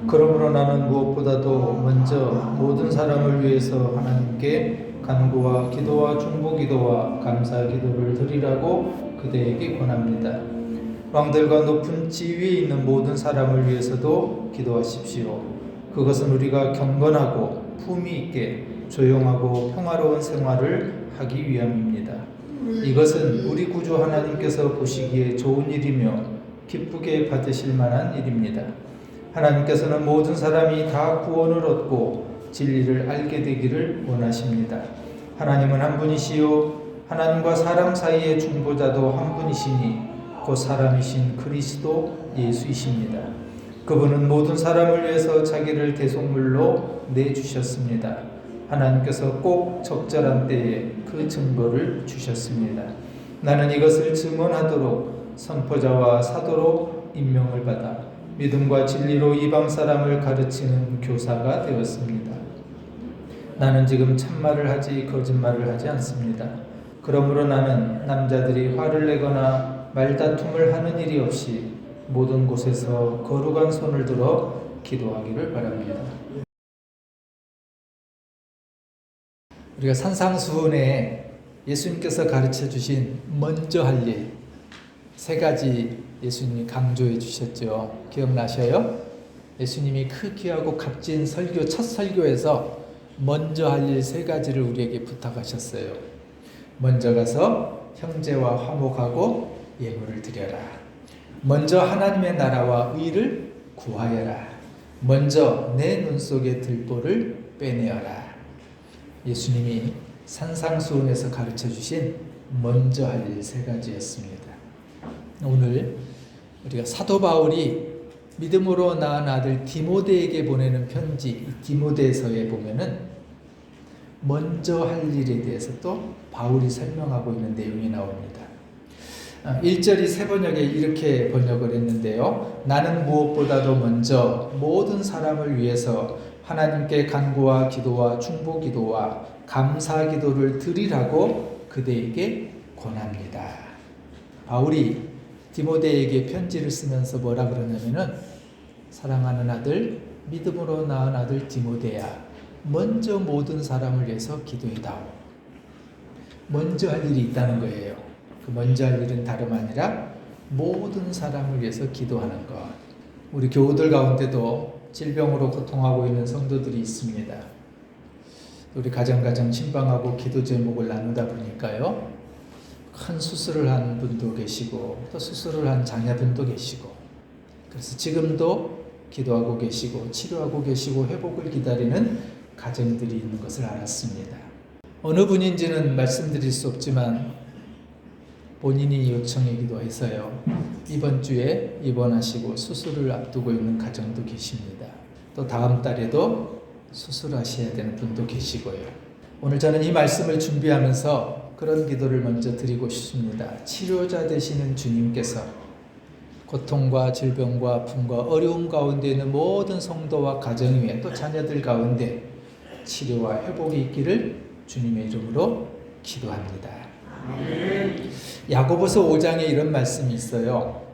그러므로 나는 무엇보다도 먼저 모든 사람을 위해서 하나님께 간구와 기도와 중보기도와 감사기도를 드리라고 그대에게 권합니다. 왕들과 높은 지위에 있는 모든 사람을 위해서도 기도하십시오. 그것은 우리가 경건하고 품위 있게 조용하고 평화로운 생활을 하기 위함입니다. 이것은 우리 구주 하나님께서 보시기에 좋은 일이며 기쁘게 받으실 만한 일입니다. 하나님께서는 모든 사람이 다 구원을 얻고 진리를 알게 되기를 원하십니다. 하나님은 한 분이시요 하나님과 사람 사이의 중보자도 한 분이시니 곧 사람이신 그리스도 예수이십니다. 그분은 모든 사람을 위해서 자기를 대속물로 내주셨습니다. 하나님께서 꼭 적절한 때에 그 증거를 주셨습니다. 나는 이것을 증언하도록 선포자와 사도로 임명을 받아 믿음과 진리로 이방 사람을 가르치는 교사가 되었습니다. 나는 지금 참말을 하지 거짓말을 하지 않습니다. 그러므로 나는 남자들이 화를 내거나 말다툼을 하는 일이 없이 모든 곳에서 거룩한 손을 들어 기도하기를 바랍니다. 우리가 산상수훈에 예수님께서 가르쳐 주신 먼저 할 일 세 가지 예수님이 강조해 주셨죠. 기억나셔요? 예수님이 그 귀하고 값진 설교, 첫 설교에서 먼저 할 일 세 가지를 우리에게 부탁하셨어요. 먼저 가서 형제와 화목하고 예물을 드려라. 먼저 하나님의 나라와 의를 구하여라. 먼저 내 눈 속의 들보를 빼내어라. 예수님이 산상수훈에서 가르쳐 주신 먼저 할 일 세 가지였습니다. 오늘 우리가 사도 바울이 믿음으로 낳은 아들 디모데에게 보내는 편지 디모데서에 보면은 먼저 할 일에 대해서 또 바울이 설명하고 있는 내용이 나옵니다. 1절이 세 번역에 이렇게 번역을 했는데요. 나는 무엇보다도 먼저 모든 사람을 위해서 하나님께 간구와 기도와 중보기도와 감사기도를 드리라고 그대에게 권합니다. 바울이 디모데에게 편지를 쓰면서 뭐라 그러냐면은 사랑하는 아들, 믿음으로 낳은 아들 디모데야, 먼저 모든 사람을 위해서 기도해다오. 먼저 할 일이 있다는 거예요. 그 먼저 할 일은 다름 아니라 모든 사람을 위해서 기도하는 것. 우리 교우들 가운데도 질병으로 고통하고 있는 성도들이 있습니다. 우리 가정 신방하고 기도 제목을 나누다 보니까요, 큰 수술을 한 분도 계시고 또 수술을 한 자녀분도 계시고, 그래서 지금도 기도하고 계시고 치료하고 계시고 회복을 기다리는 가정들이 있는 것을 알았습니다. 어느 분인지는 말씀드릴 수 없지만 본인이 요청해 기도해서요, 이번 주에 입원하시고 수술을 앞두고 있는 가정도 계십니다. 또 다음 달에도 수술하셔야 되는 분도 계시고요. 오늘 저는 이 말씀을 준비하면서 그런 기도를 먼저 드리고 싶습니다. 치료자 되시는 주님께서 고통과 질병과 아픔과 어려움 가운데 있는 모든 성도와 가정 위에 또 자녀들 가운데 치료와 회복이 있기를 주님의 이름으로 기도합니다. 야고보서 5장에 이런 말씀이 있어요.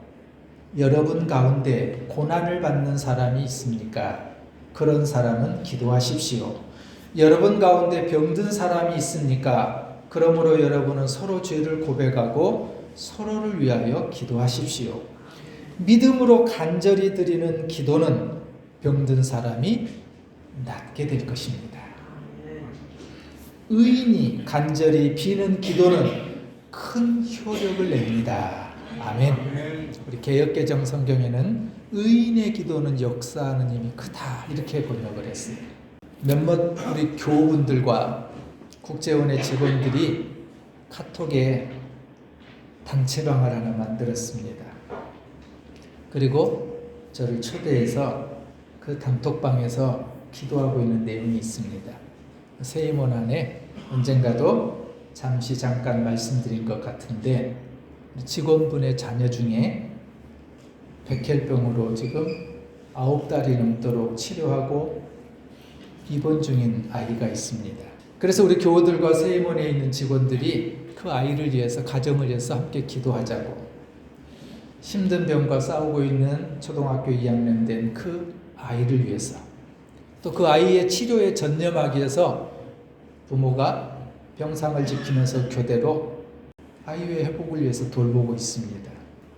여러분 가운데 고난을 받는 사람이 있습니까? 그런 사람은 기도하십시오. 여러분 가운데 병든 사람이 있습니까? 그러므로 여러분은 서로 죄를 고백하고 서로를 위하여 기도하십시오. 믿음으로 간절히 드리는 기도는 병든 사람이 낫게 될 것입니다. 의인이 간절히 비는 기도는 큰 효력을 냅니다. 아멘. 우리 개역개정 성경에는 의인의 기도는 역사하는 힘이 크다 이렇게 번역을 했어요. 몇몇 우리 교우분들과 국제원의 직원들이 카톡에 단체방을 하나 만들었습니다. 그리고 저를 초대해서 그 단톡방에서 기도하고 있는 내용이 있습니다. 세임원 안에 언젠가도 잠깐 말씀드린 것 같은데, 직원분의 자녀 중에 백혈병으로 지금 9달이 넘도록 치료하고 입원 중인 아이가 있습니다. 그래서 우리 교우들과 세임원에 있는 직원들이 그 아이를 위해서, 가정을 위해서 함께 기도하자고, 힘든 병과 싸우고 있는 초등학교 2학년 된 그 아이를 위해서, 또 그 아이의 치료에 전념하기 위해서 부모가 병상을 지키면서 교대로 아이의 회복을 위해서 돌보고 있습니다.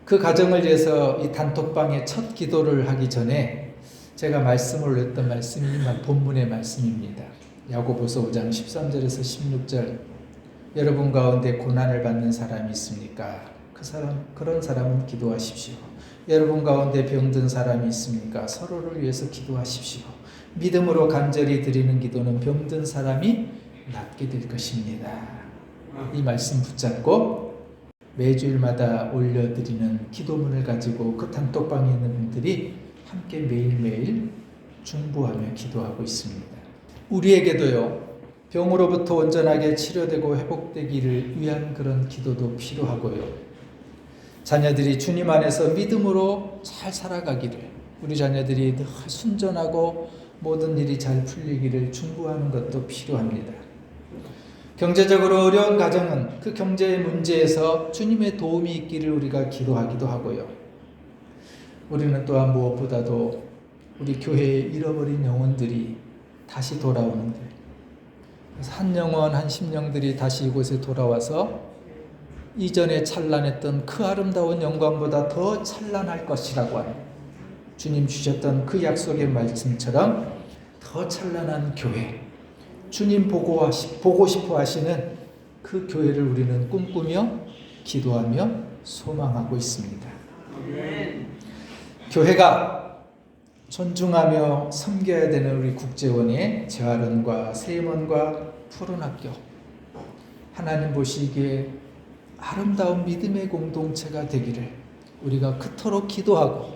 그 가정을 위해서 이 단톡방에 첫 기도를 하기 전에 제가 말씀을 올렸던 말씀이 본문의 말씀입니다. 야고보서 5장 13절에서 16절. 여러분 가운데 고난을 받는 사람이 있습니까? 그런 사람은 기도하십시오. 여러분 가운데 병든 사람이 있습니까? 서로를 위해서 기도하십시오. 믿음으로 간절히 드리는 기도는 병든 사람이 낫게 될 것입니다. 이 말씀 붙잡고 매주일마다 올려드리는 기도문을 가지고 그 단톡방에 있는 분들이 함께 매일매일 중보하며 기도하고 있습니다. 우리에게도요, 병으로부터 온전하게 치료되고 회복되기를 위한 그런 기도도 필요하고요. 자녀들이 주님 안에서 믿음으로 잘 살아가기를, 우리 자녀들이 늘 순전하고 모든 일이 잘 풀리기를 중보하는 것도 필요합니다. 경제적으로 어려운 가정은 그 경제의 문제에서 주님의 도움이 있기를 우리가 기도하기도 하고요. 우리는 또한 무엇보다도 우리 교회에 잃어버린 영혼들이 다시 돌아오는데, 한 영혼 한 심령들이 다시 이곳에 돌아와서 이전에 찬란했던 그 아름다운 영광보다 더 찬란할 것이라고 하는 주님 주셨던 그 약속의 말씀처럼 더 찬란한 교회, 주님 보고 싶어 하시는 그 교회를 우리는 꿈꾸며 기도하며 소망하고 있습니다. 아멘. 교회가 존중하며 섬겨야 되는 우리 국제원의 재활원과 세임원과 푸른학교, 하나님 보시기에 아름다운 믿음의 공동체가 되기를 우리가 그토록 기도하고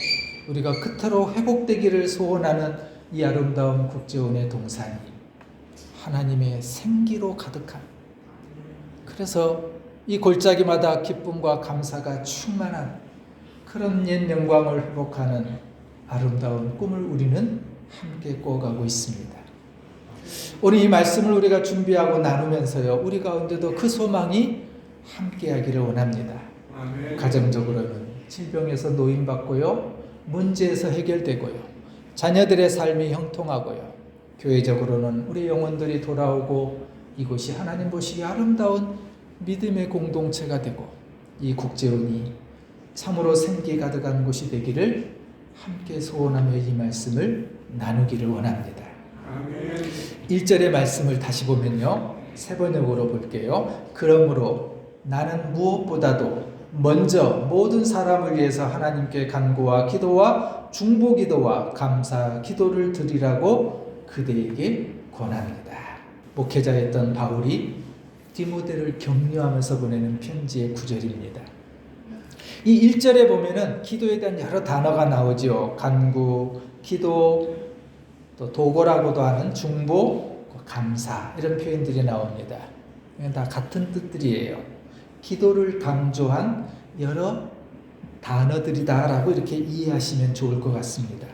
우리가 그토록 회복되기를 소원하는 이 아름다운 국제원의 동산이 하나님의 생기로 가득한, 그래서 이 골짜기마다 기쁨과 감사가 충만한 그런 옛 영광을 회복하는 아름다운 꿈을 우리는 함께 꿔가고 있습니다. 오늘 이 말씀을 우리가 준비하고 나누면서요, 우리 가운데도 그 소망이 함께하기를 원합니다. 아멘. 가정적으로는 질병에서 노임받고요, 문제에서 해결되고요, 자녀들의 삶이 형통하고요, 교회적으로는 우리 영혼들이 돌아오고 이곳이 하나님 보시기에 아름다운 믿음의 공동체가 되고 이 국제원이 참으로 생기 가득한 곳이 되기를 함께 소원하며 이 말씀을 나누기를 원합니다. 아멘. 1절의 말씀을 다시 보면요, 세 번역으로 볼게요. 그러므로 나는 무엇보다도 먼저 모든 사람을 위해서 하나님께 간구와 기도와 중보 기도와 감사 기도를 드리라고 그대에게 권합니다. 목회자였던 바울이 디모데를 격려하면서 보내는 편지의 구절입니다. 이 1절에 보면은 기도에 대한 여러 단어가 나오죠. 간구, 기도, 또 도고라고도 하는 중보, 감사, 이런 표현들이 나옵니다. 다 같은 뜻들이에요. 기도를 강조한 여러 단어들이다라고 이렇게 이해하시면 좋을 것 같습니다.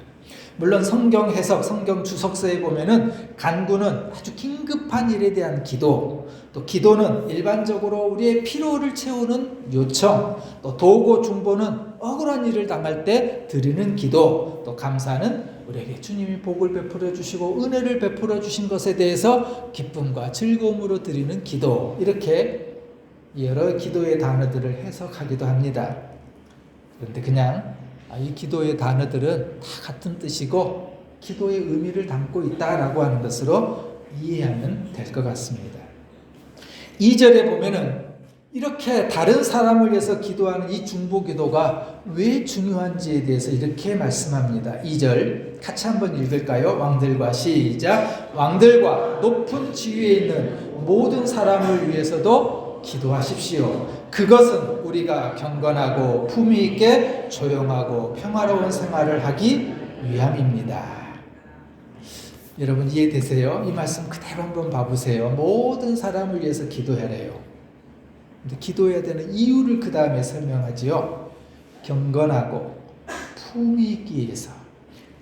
물론 성경 해석, 성경 주석서에 보면은 간구는 아주 긴급한 일에 대한 기도, 또 기도는 일반적으로 우리의 필요를 채우는 요청, 또 도고 중보는 억울한 일을 당할 때 드리는 기도, 또 감사는 우리에게 주님이 복을 베풀어 주시고 은혜를 베풀어 주신 것에 대해서 기쁨과 즐거움으로 드리는 기도, 이렇게 여러 기도의 단어들을 해석하기도 합니다. 그런데 그냥 이 기도의 단어들은 다 같은 뜻이고 기도의 의미를 담고 있다라고 하는 것으로 이해하면 될 것 같습니다. 2절에 보면은 이렇게 다른 사람을 위해서 기도하는 이 중보 기도가 왜 중요한지에 대해서 이렇게 말씀합니다. 2절 같이 한번 읽을까요? 왕들과 시작. 왕들과 높은 지위에 있는 모든 사람을 위해서도 기도하십시오. 그것은 우리가 경건하고 품위 있게 조용하고 평화로운 생활을 하기 위함입니다. 여러분 이해되세요? 이 말씀 그대로 한번 봐보세요. 모든 사람을 위해서 기도하래요. 근데 기도해야 되는 이유를 그 다음에 설명하지요. 경건하고 품위 있기 위해서,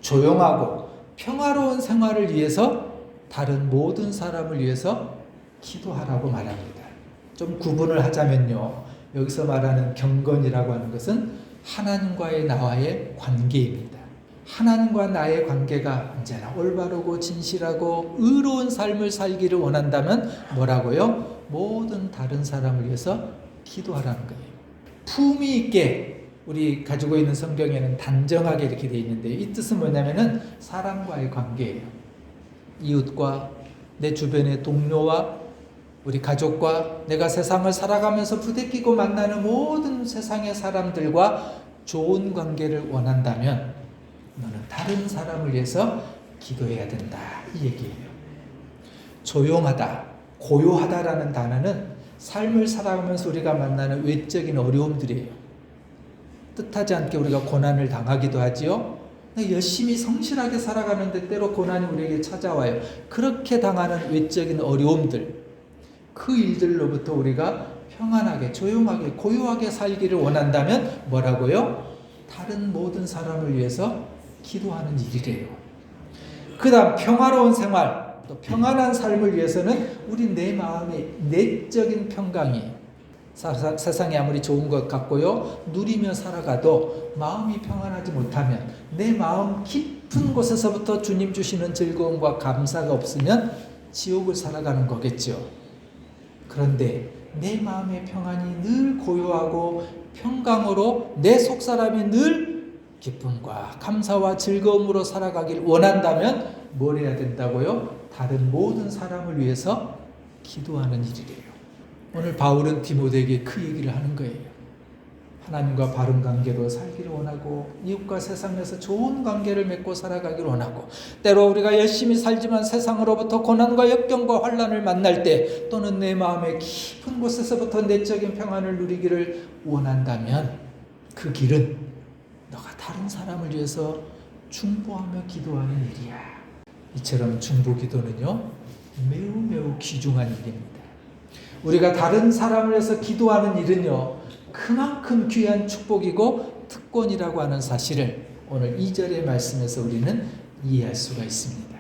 조용하고 평화로운 생활을 위해서, 다른 모든 사람을 위해서 기도하라고 말합니다. 좀 구분을 하자면요, 여기서 말하는 경건이라고 하는 것은 하나님과의 나와의 관계입니다. 하나님과 나의 관계가 언제나 올바르고 진실하고 의로운 삶을 살기를 원한다면 뭐라고요? 모든 다른 사람을 위해서 기도하라는 거예요. 품위 있게 우리 가지고 있는 성경에는 단정하게 이렇게 되어 있는데 이 뜻은 뭐냐면은 사람과의 관계예요. 이웃과 내 주변의 동료와 우리 가족과 내가 세상을 살아가면서 부대끼고 만나는 모든 세상의 사람들과 좋은 관계를 원한다면 너는 다른 사람을 위해서 기도해야 된다 이 얘기예요. 조용하다, 고요하다라는 단어는 삶을 살아가면서 우리가 만나는 외적인 어려움들이에요. 뜻하지 않게 우리가 고난을 당하기도 하지요. 열심히 성실하게 살아가는데 때로 고난이 우리에게 찾아와요. 그렇게 당하는 외적인 어려움들, 그 일들로부터 우리가 평안하게, 조용하게, 고요하게 살기를 원한다면 뭐라고요? 다른 모든 사람을 위해서 기도하는 일이래요. 그 다음 평화로운 생활, 또 평안한 삶을 위해서는 우리 내 마음의 내적인 평강이 세상에 아무리 좋은 것 같고요 누리며 살아가도 마음이 평안하지 못하면 내 마음 깊은 곳에서부터 주님 주시는 즐거움과 감사가 없으면 지옥을 살아가는 거겠죠. 그런데 내 마음의 평안이 늘 고요하고 평강으로 내 속사람이 늘 기쁨과 감사와 즐거움으로 살아가길 원한다면 뭘 해야 된다고요? 다른 모든 사람을 위해서 기도하는 일이래요. 오늘 바울은 디모데에게 그 얘기를 하는 거예요. 하나님과 바른 관계로 살기를 원하고 이웃과 세상에서 좋은 관계를 맺고 살아가기를 원하고 때로 우리가 열심히 살지만 세상으로부터 고난과 역경과 환난을 만날 때 또는 내 마음의 깊은 곳에서부터 내적인 평안을 누리기를 원한다면 그 길은 너가 다른 사람을 위해서 중보하며 기도하는 일이야. 이처럼 중보 기도는요 매우 귀중한 일입니다. 우리가 다른 사람을 위해서 기도하는 일은요 그만큼 귀한 축복이고 특권이라고 하는 사실을 오늘 2절의 말씀에서 우리는 이해할 수가 있습니다.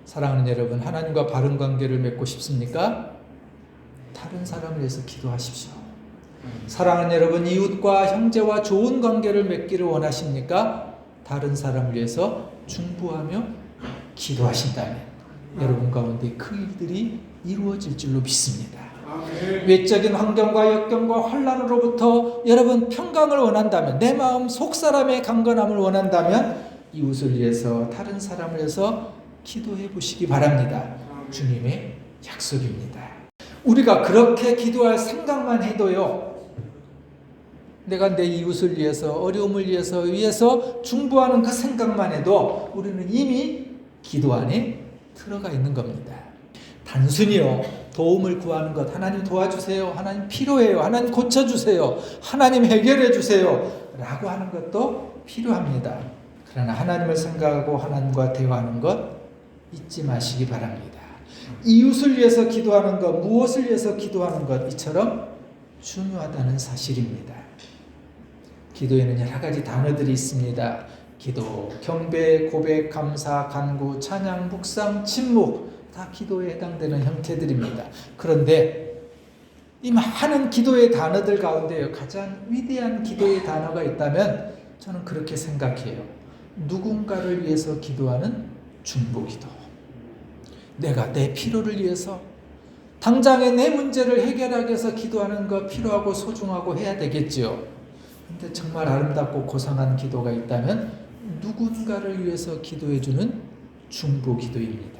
사랑하는 여러분, 하나님과 바른 관계를 맺고 싶습니까? 다른 사람을 위해서 기도하십시오. 사랑하는 여러분, 이웃과 형제와 좋은 관계를 맺기를 원하십니까? 다른 사람을 위해서 중보하며 기도하신다면 여러분 가운데 그 일들이 이루어질 줄로 믿습니다. 외적인 환경과 역경과 환난으로부터 여러분 평강을 원한다면 내 마음 속사람의 강건함을 원한다면 이웃을 위해서 다른 사람을 위해서 기도해 보시기 바랍니다. 주님의 약속입니다. 우리가 그렇게 기도할 생각만 해도요 내가 내 이웃을 위해서 어려움을 위해서 중보하는 그 생각만 해도 우리는 이미 기도 안에 들어가 있는 겁니다. 단순히요 도움을 구하는 것, 하나님 도와주세요, 하나님 필요해요, 하나님 고쳐주세요, 하나님 해결해주세요 라고 하는 것도 필요합니다. 그러나 하나님을 생각하고 하나님과 대화하는 것 잊지 마시기 바랍니다. 이웃을 위해서 기도하는 것, 무엇을 위해서 기도하는 것 이처럼 중요하다는 사실입니다. 기도에는 여러 가지 단어들이 있습니다. 기도, 경배, 고백, 감사, 간구, 찬양, 묵상, 침묵 다 기도에 해당되는 형태들입니다. 그런데 이 많은 기도의 단어들 가운데 가장 위대한 기도의 단어가 있다면 저는 그렇게 생각해요. 누군가를 위해서 기도하는 중보기도. 내가 내 필요를 위해서 당장의 내 문제를 해결하기 위해서 기도하는 거 필요하고 소중하고 해야 되겠죠. 근데 정말 아름답고 고상한 기도가 있다면 누군가를 위해서 기도해주는 중보기도입니다.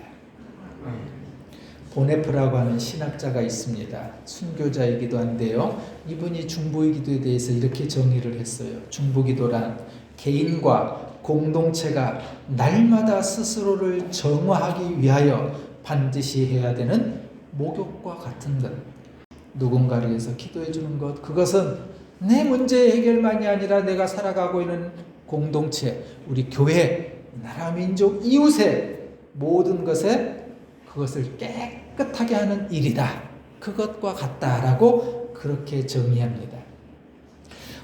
보네프라고 하는 신학자가 있습니다. 순교자이기도 한데요. 이분이 중보의 기도에 대해서 이렇게 정의를 했어요. 중보기도란 개인과 공동체가 날마다 스스로를 정화하기 위하여 반드시 해야 되는 목욕과 같은 것. 누군가를 위해서 기도해 주는 것, 그것은 내 문제 해결만이 아니라 내가 살아가고 있는 공동체, 우리 교회, 나라, 민족, 이웃의 모든 것에 그것을 깨끗하게 하는 일이다. 그것과 같다라고 그렇게 정의합니다.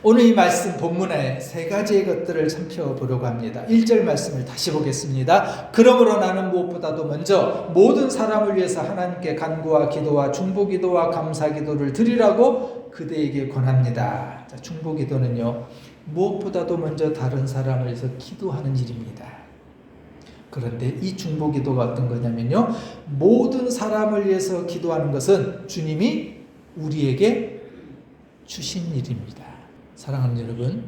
오늘 이 말씀 본문에 세 가지의 것들을 살펴보려고 합니다. 1절 말씀을 다시 보겠습니다. 그러므로 나는 무엇보다도 먼저 모든 사람을 위해서 하나님께 간구와 기도와 중보기도와 감사기도를 드리라고 그대에게 권합니다. 자, 중보기도는요, 무엇보다도 먼저 다른 사람을 위해서 기도하는 일입니다. 그런데 이 중보기도가 어떤 거냐면요, 모든 사람을 위해서 기도하는 것은 주님이 우리에게 주신 일입니다. 사랑하는 여러분,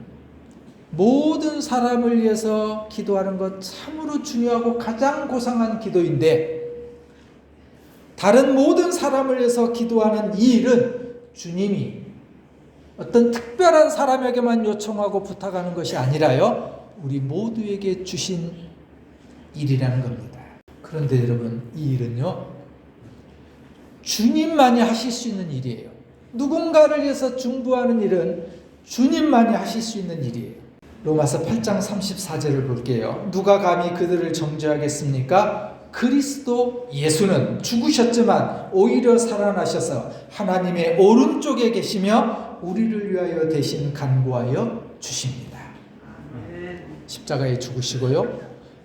모든 사람을 위해서 기도하는 것 참으로 중요하고 가장 고상한 기도인데, 다른 모든 사람을 위해서 기도하는 이 일은 주님이 어떤 특별한 사람에게만 요청하고 부탁하는 것이 아니라요, 우리 모두에게 주신 일이라는 겁니다. 그런데 여러분, 이 일은요, 주님만이 하실 수 있는 일이에요. 누군가를 위해서 중보하는 일은 주님만이 하실 수 있는 일이에요. 로마서 8장 34절을 볼게요. 누가 감히 그들을 정죄하겠습니까? 그리스도 예수는 죽으셨지만 오히려 살아나셔서 하나님의 오른쪽에 계시며 우리를 위하여 대신 간구하여 주십니다. 십자가에 죽으시고요,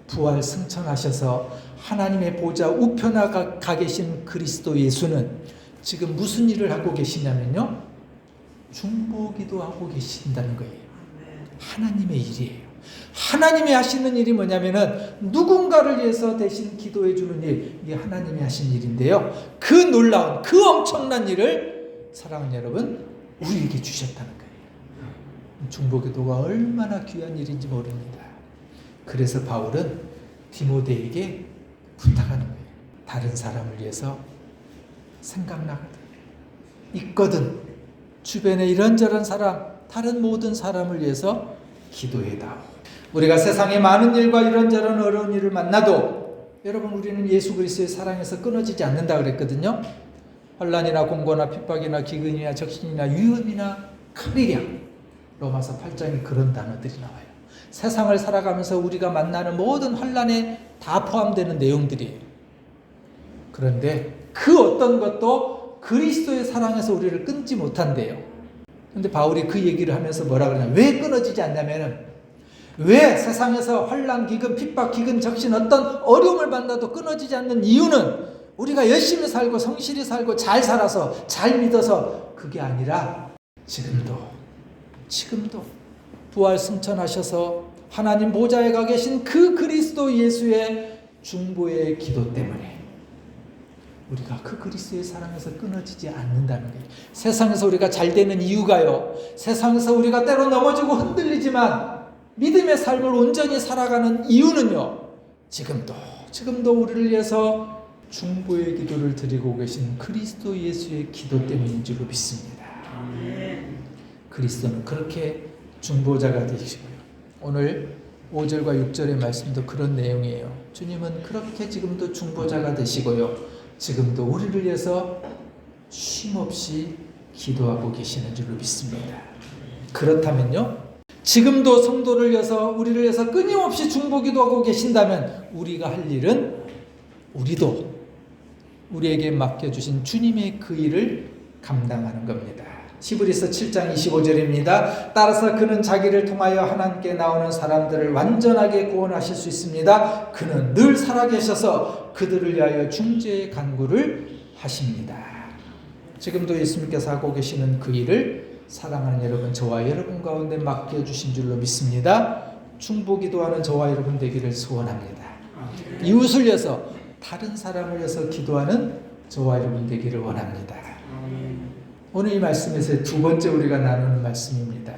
부활 승천하셔서 하나님의 보좌 우편에 가 계신 그리스도 예수는 지금 무슨 일을 하고 계시냐면요, 중보기도 하고 계신다는 거예요. 하나님의 일이에요. 하나님이 하시는 일이 뭐냐면은 누군가를 위해서 대신 기도해 주는 일, 이게 하나님이 하신 일인데요, 그 놀라운, 그 엄청난 일을 사랑하는 여러분, 우리에게 주셨다는 거예요. 중보기도가 얼마나 귀한 일인지 모릅니다. 그래서 바울은 디모데에게 부탁하는 거예요. 다른 사람을 위해서 생각나거든, 있거든, 주변에 이런저런 사람, 다른 모든 사람을 위해서 기도해다오. 우리가 세상에 많은 일과 이런저런 어려운 일을 만나도 여러분, 우리는 예수 그리스도의 사랑에서 끊어지지 않는다 그랬거든요. 환난이나 공고나 핍박이나 기근이나 적신이나 위험이나 칼이랴, 로마서 8장에 그런 단어들이 나와요. 세상을 살아가면서 우리가 만나는 모든 환난에 다 포함되는 내용들이에요. 그런데 그 어떤 것도 그리스도의 사랑에서 우리를 끊지 못한대요. 근데 바울이 그 얘기를 하면서 뭐라 그러냐, 왜 끊어지지 않냐면은, 왜 세상에서 환난, 기근, 핍박, 기근, 적신 어떤 어려움을 만나도 끊어지지 않는 이유는 우리가 열심히 살고 성실히 살고 잘 살아서, 잘 믿어서 그게 아니라 지금도 부활 승천하셔서 하나님 보좌에 가 계신 그 그리스도 예수의 중보의 기도 때문에 우리가 그 그리스도의 사랑에서 끊어지지 않는다는 거예요. 세상에서 우리가 잘 되는 이유가요, 세상에서 우리가 때로 넘어지고 흔들리지만 믿음의 삶을 온전히 살아가는 이유는요, 지금도 우리를 위해서 중보의 기도를 드리고 계신 그리스도 예수의 기도 때문인 줄로 믿습니다. 그리스도는 그렇게 중보자가 되시고요, 오늘 5절과 6절의 말씀도 그런 내용이에요. 주님은 그렇게 지금도 중보자가 되시고요, 지금도 우리를 위해서 쉼없이 기도하고 계시는 줄로 믿습니다. 그렇다면요, 지금도 성도를 위해서, 우리를 위해서 끊임없이 중보기도하고 계신다면 우리가 할 일은, 우리도 우리에게 맡겨주신 주님의 그 일을 감당하는 겁니다. 히브리서 7장 25절입니다. 따라서 그는 자기를 통하여 하나님께 나오는 사람들을 완전하게 구원하실 수 있습니다. 그는 늘 살아계셔서 그들을 위하여 중재의 간구를 하십니다. 지금도 예수님께서 하고 계시는 그 일을 사랑하는 여러분, 저와 여러분 가운데 맡겨주신 줄로 믿습니다. 중보기도하는 저와 여러분 되기를 소원합니다. 이웃을 위해서, 다른 사람을 위해서 기도하는 저와 여러분 되기를 원합니다. 오늘 이 말씀에서 두 번째 우리가 나누는 말씀입니다.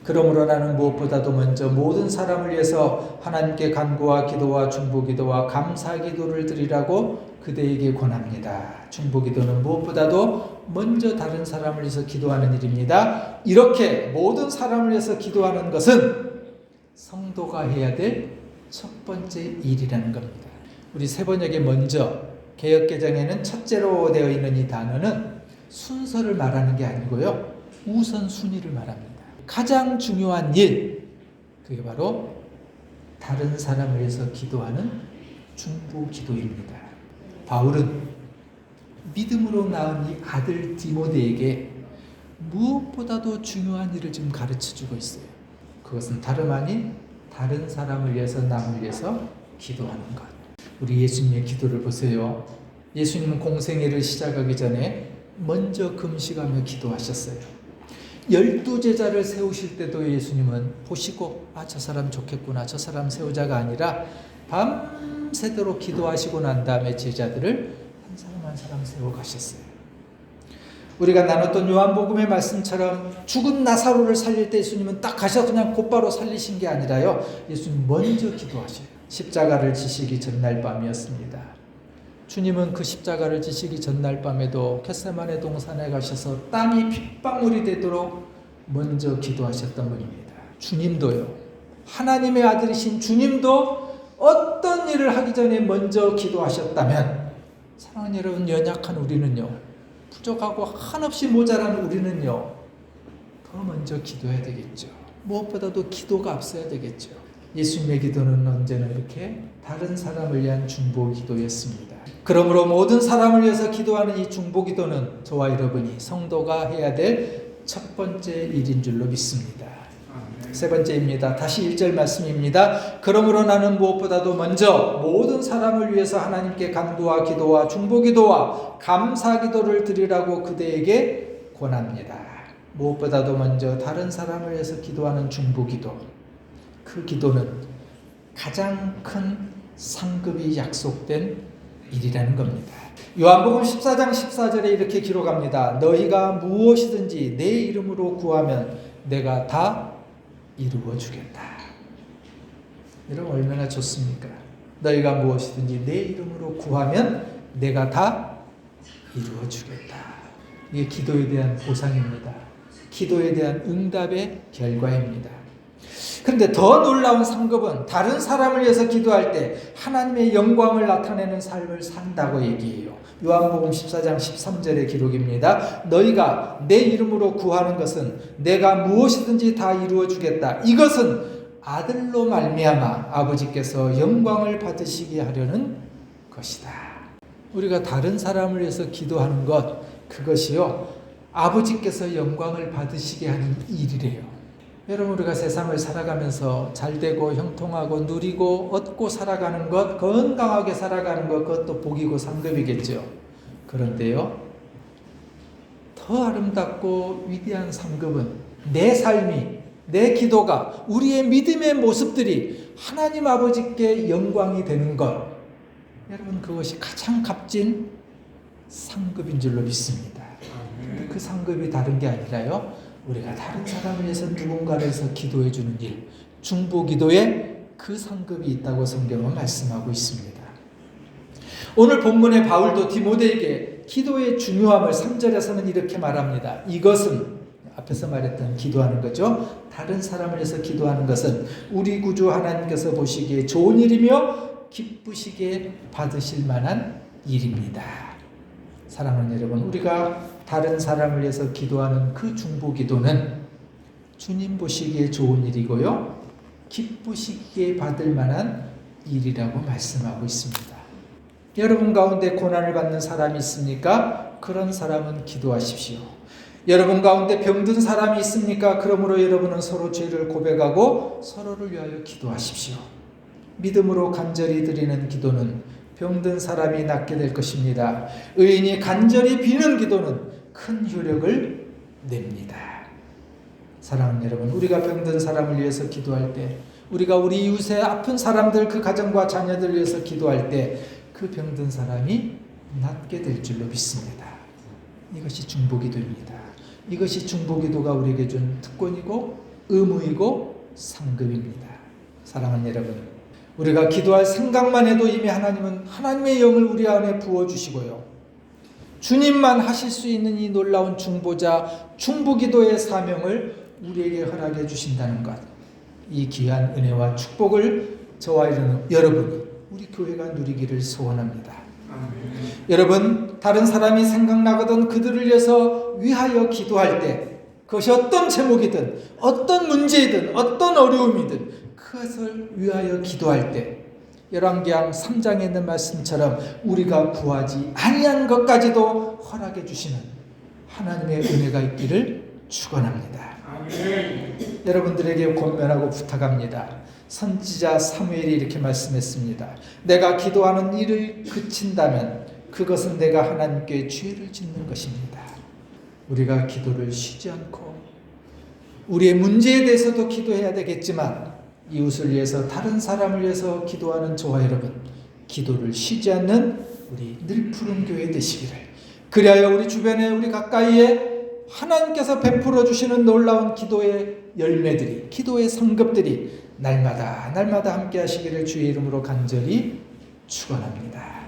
그러므로 나는 무엇보다도 먼저 모든 사람을 위해서 하나님께 간구와 기도와 중보기도와 감사기도를 드리라고 그대에게 권합니다. 중보기도는 무엇보다도 먼저 다른 사람을 위해서 기도하는 일입니다. 이렇게 모든 사람을 위해서 기도하는 것은 성도가 해야 될 첫 번째 일이라는 겁니다. 우리 세번역에 먼저, 개역개정에는 첫째로 되어 있는 이 단어는 순서를 말하는 게 아니고요, 우선순위를 말합니다. 가장 중요한 일, 그게 바로 다른 사람을 위해서 기도하는 중보기도입니다. 바울은 믿음으로 낳은 이 아들 디모데에게 무엇보다도 중요한 일을 지금 가르쳐주고 있어요. 그것은 다름 아닌 다른 사람을 위해서, 남을 위해서 기도하는 것. 우리 예수님의 기도를 보세요. 예수님은 공생애를 시작하기 전에 먼저 금식하며 기도하셨어요. 12제자를 세우실 때도 예수님은 보시고 저 사람 좋겠구나, 저 사람 세우자가 아니라 밤새도록 기도하시고 난 다음에 제자들을 한 사람 한 사람 세워 가셨어요. 우리가 나눴던 요한복음의 말씀처럼 죽은 나사로를 살릴 때 예수님은 딱 가셔서 그냥 곧바로 살리신 게 아니라요, 예수님 먼저 기도하셔요. 십자가를 지시기 전날 밤이었습니다. 주님은 그 십자가를 지시기 전날 밤에도 겟세마네 동산에 가셔서 땀이 핏방울이 되도록 먼저 기도하셨던 분입니다. 주님도요, 하나님의 아들이신 주님도 어떤 일을 하기 전에 먼저 기도하셨다면, 사랑하는 여러분, 연약한 우리는요, 부족하고 한없이 모자란 우리는요, 더 먼저 기도해야 되겠죠. 무엇보다도 기도가 앞서야 되겠죠. 예수님의 기도는 언제나 이렇게 다른 사람을 위한 중보 기도였습니다. 그러므로 모든 사람을 위해서 기도하는 이 중보 기도는 저와 여러분이 성도가 해야 될 첫 번째 일인 줄로 믿습니다. 세 번째입니다. 다시 1절 말씀입니다. 그러므로 나는 무엇보다도 먼저 모든 사람을 위해서 하나님께 간구와 기도와 중보 기도와 감사 기도를 드리라고 그대에게 권합니다. 무엇보다도 먼저 다른 사람을 위해서 기도하는 중보 기도, 그 기도는 가장 큰 상급이 약속된 일이라는 겁니다. 요한복음 14장 14절에 이렇게 기록합니다. 너희가 무엇이든지 내 이름으로 구하면 내가 다 이루어 주겠다. 여러분, 얼마나 좋습니까? 너희가 무엇이든지 내 이름으로 구하면 내가 다 이루어 주겠다. 이게 기도에 대한 보상입니다. 기도에 대한 응답의 결과입니다. 그런데 더 놀라운 상급은 다른 사람을 위해서 기도할 때 하나님의 영광을 나타내는 삶을 산다고 얘기해요. 요한복음 14장 13절의 기록입니다. 너희가 내 이름으로 구하는 것은 내가 무엇이든지 다 이루어 주겠다. 이것은 아들로 말미암아 아버지께서 영광을 받으시게 하려는 것이다. 우리가 다른 사람을 위해서 기도하는 것, 그것이요, 아버지께서 영광을 받으시게 하는 일이래요. 여러분, 우리가 세상을 살아가면서 잘되고 형통하고 누리고 얻고 살아가는 것, 건강하게 살아가는 것, 그것도 복이고 상급이겠죠. 그런데요, 더 아름답고 위대한 상급은 내 삶이, 내 기도가, 우리의 믿음의 모습들이 하나님 아버지께 영광이 되는 것, 여러분, 그것이 가장 값진 상급인 줄로 믿습니다. 근데 그 상급이 다른 게 아니라요, 우리가 다른 사람을 위해서 누군가를 위해서 기도해 주는 일, 중보 기도에 그 상급이 있다고 성경은 말씀하고 있습니다. 오늘 본문의 바울도 디모데에게 기도의 중요함을 3절에서는 이렇게 말합니다. 이것은, 앞에서 말했던 기도하는 거죠. 다른 사람을 위해서 기도하는 것은 우리 구주 하나님께서 보시기에 좋은 일이며 기쁘시게 받으실 만한 일입니다. 사랑하는 여러분, 우리가 다른 사람을 위해서 기도하는 그 중보 기도는 주님 보시기에 좋은 일이고요, 기쁘시기에 받을 만한 일이라고 말씀하고 있습니다. 여러분 가운데 고난을 받는 사람이 있습니까? 그런 사람은 기도하십시오. 여러분 가운데 병든 사람이 있습니까? 그러므로 여러분은 서로 죄를 고백하고 서로를 위하여 기도하십시오. 믿음으로 간절히 드리는 기도는 병든 사람이 낫게 될 것입니다. 의인이 간절히 비는 기도는 큰 효력을 냅니다. 사랑하는 여러분, 우리가 병든 사람을 위해서 기도할 때, 우리가 우리 이웃의 아픈 사람들, 그 가정과 자녀들 위해서 기도할 때 그 병든 사람이 낫게 될 줄로 믿습니다. 이것이 중보기도입니다. 이것이 중보기도가 우리에게 준 특권이고 의무이고 상급입니다. 사랑하는 여러분, 우리가 기도할 생각만 해도 이미 하나님은 하나님의 영을 우리 안에 부어주시고요, 주님만 하실 수 있는 이 놀라운 중보자, 중보기도의 사명을 우리에게 허락해 주신다는 것, 이 귀한 은혜와 축복을 저와 여러분이, 우리 교회가 누리기를 소원합니다. 여러분, 다른 사람이 생각나거든 그들을 위하여 기도할 때, 그것이 어떤 제목이든 어떤 문제이든 어떤 어려움이든 그것을 위하여 기도할 때 열왕기상 3장에 있는 말씀처럼 우리가 구하지 아니한 것까지도 허락해 주시는 하나님의 은혜가 있기를 축원합니다. 여러분들에게 권면하고 부탁합니다. 선지자 사무엘이 이렇게 말씀했습니다. 내가 기도하는 일을 그친다면 그것은 내가 하나님께 죄를 짓는 것입니다. 우리가 기도를 쉬지 않고 우리의 문제에 대해서도 기도해야 되겠지만 이웃을 위해서 다른 사람을 위해서 기도하는 저와 여러분, 기도를 쉬지 않는 우리 늘 푸른 교회 되시기를, 그리하여 우리 주변에 우리 가까이에 하나님께서 베풀어 주시는 놀라운 기도의 열매들이, 기도의 성급들이 날마다 함께 하시기를 주의 이름으로 간절히 축원합니다.